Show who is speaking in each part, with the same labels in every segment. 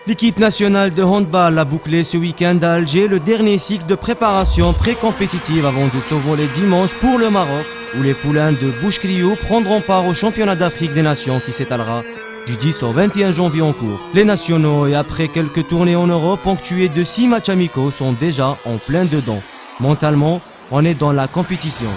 Speaker 1: L'équipe nationale de handball a bouclé ce week-end à Alger le dernier cycle de préparation pré-compétitive avant de s'envoler dimanche pour le Maroc, où les poulains de Bouchkriou prendront part au championnat d'Afrique des Nations qui s'étalera du 10 au 21 janvier en cours. Les nationaux, et après quelques tournées en Europe ponctuées de 6 matchs amicaux, sont déjà en plein dedans. Mentalement, on est dans la compétition.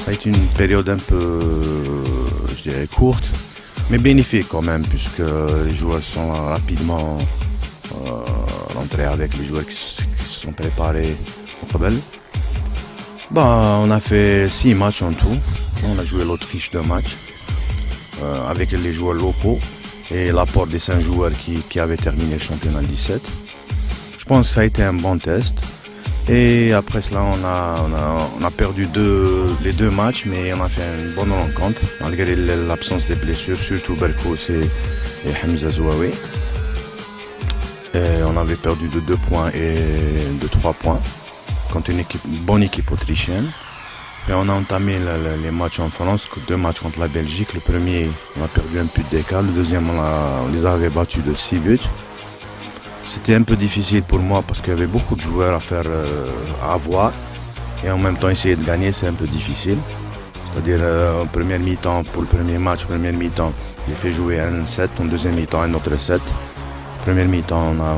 Speaker 2: Ça a été une période un peu, je dirais, courte, mais bénéfique quand même, puisque les joueurs sont rapidement rentrés avec les joueurs qui se sont préparés au Qabel. On a fait 6 matchs en tout. On a joué l'Autriche 2 matchs avec les joueurs locaux et l'apport des 5 joueurs qui avaient terminé le championnat 17. Je pense que ça a été un bon test. Et après cela, on a perdu les 2 matchs, mais on a fait une bonne rencontre, malgré l'absence des blessures, surtout Berkous et Hamza Zouaoui. On avait perdu de 2 points et de 3 points contre une bonne équipe autrichienne. Et on a entamé les matchs en France, 2 matchs contre la Belgique. Le premier, on a perdu un but d'écart. Le deuxième, on les avait battus de 6 buts. C'était un peu difficile pour moi parce qu'il y avait beaucoup de joueurs à avoir. Et en même temps, essayer de gagner, c'est un peu difficile. C'est-à-dire, en première mi-temps, pour le premier match, première mi-temps, j'ai fait jouer un set. En deuxième mi-temps, un autre set. Première mi-temps, on a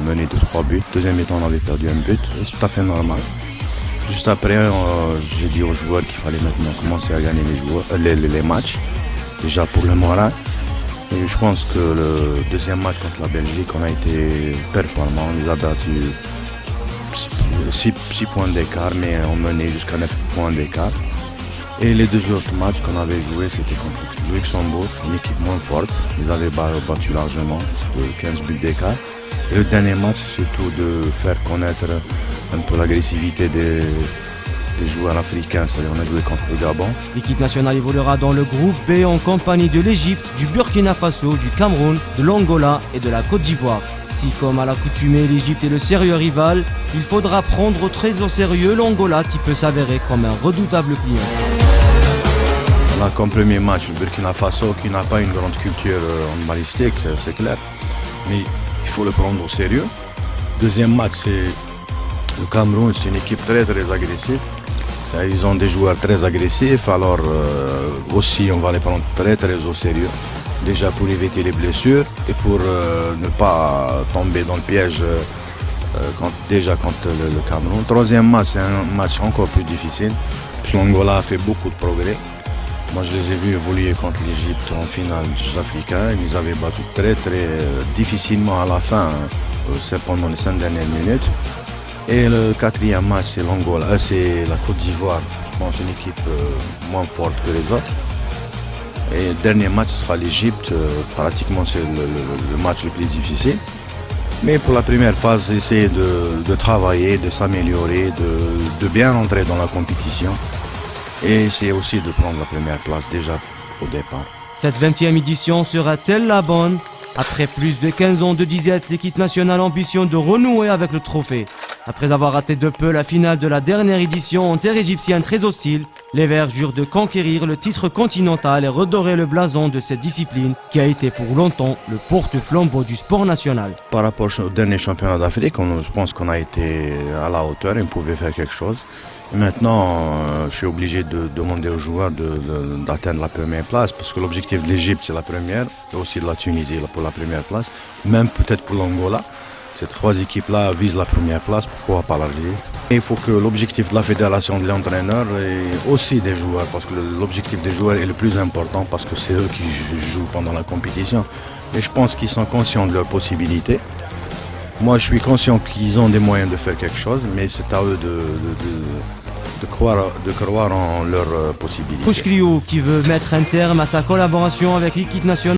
Speaker 2: mené de 3 buts. Deuxième mi-temps, on avait perdu un but. Et c'est tout à fait normal. Juste après, j'ai dit aux joueurs qu'il fallait maintenant commencer à gagner les matchs. Déjà pour le moral. Et je pense que le deuxième match contre la Belgique, on a été performant. On les a battus 6 points d'écart, mais on menait jusqu'à 9 points d'écart. Et les 2 autres matchs qu'on avait joués, c'était contre le Luxembourg, une équipe moins forte. Ils avaient battu largement, de 15 buts d'écart. Et le dernier match, c'est surtout de faire connaître un peu l'agressivité des joueurs africains. C'est-à-dire on a joué contre le Gabon.
Speaker 1: L'équipe nationale évoluera dans le groupe B en compagnie de l'Égypte, du Burkina Faso, du Cameroun, de l'Angola et de la Côte d'Ivoire. Si, comme à l'accoutumée, l'Égypte est le sérieux rival, il faudra prendre très au sérieux l'Angola qui peut s'avérer comme un redoutable client.
Speaker 2: On a comme premier match le Burkina Faso qui n'a pas une grande culture handballistique, c'est clair. Mais il faut le prendre au sérieux. Deuxième match, c'est le Cameroun, c'est une équipe très agressive. Ils ont des joueurs très agressifs, alors aussi on va les prendre très au sérieux. Déjà pour éviter les blessures et pour ne pas tomber dans le piège contre le Cameroun. Troisième match, c'est un match encore plus difficile, puisque l'Angola a fait beaucoup de progrès. Moi je les ai vus évoluer contre l'Égypte en finale des Jeux africains. Ils les avaient battus très difficilement à la fin, pendant les 5 dernières minutes. Et le quatrième match, c'est l'Angola, c'est la Côte d'Ivoire. Je pense une équipe moins forte que les autres. Et le dernier match, ce sera l'Égypte. Pratiquement, c'est le match le plus difficile. Mais pour la première phase, essayer de travailler, de s'améliorer, de bien rentrer dans la compétition. Et essayer aussi de prendre la première place déjà au départ.
Speaker 1: Cette 20e édition sera-t-elle la bonne? Après plus de 15 ans de disette, l'équipe nationale ambitionne de renouer avec le trophée. Après avoir raté de peu la finale de la dernière édition en terre égyptienne très hostile, les Verts jurent de conquérir le titre continental et redorer le blason de cette discipline qui a été pour longtemps le porte-flambeau du sport national.
Speaker 2: Par rapport au dernier championnat d'Afrique, je pense qu'on a été à la hauteur et on pouvait faire quelque chose. Et maintenant, je suis obligé de demander aux joueurs d'atteindre la première place parce que l'objectif de l'Égypte c'est la première, et aussi de la Tunisie pour la première place, même peut-être pour l'Angola. Ces 3 équipes-là visent la première place, pourquoi pas l'Algérie? Il faut que l'objectif de la fédération, de l'entraîneur et aussi des joueurs, parce que l'objectif des joueurs est le plus important parce que c'est eux qui jouent pendant la compétition. Et je pense qu'ils sont conscients de leurs possibilités. Moi, je suis conscient qu'ils ont des moyens de faire quelque chose, mais c'est à eux de croire en leurs possibilités.
Speaker 1: Bouchkriou qui veut mettre un terme à sa collaboration avec l'équipe nationale.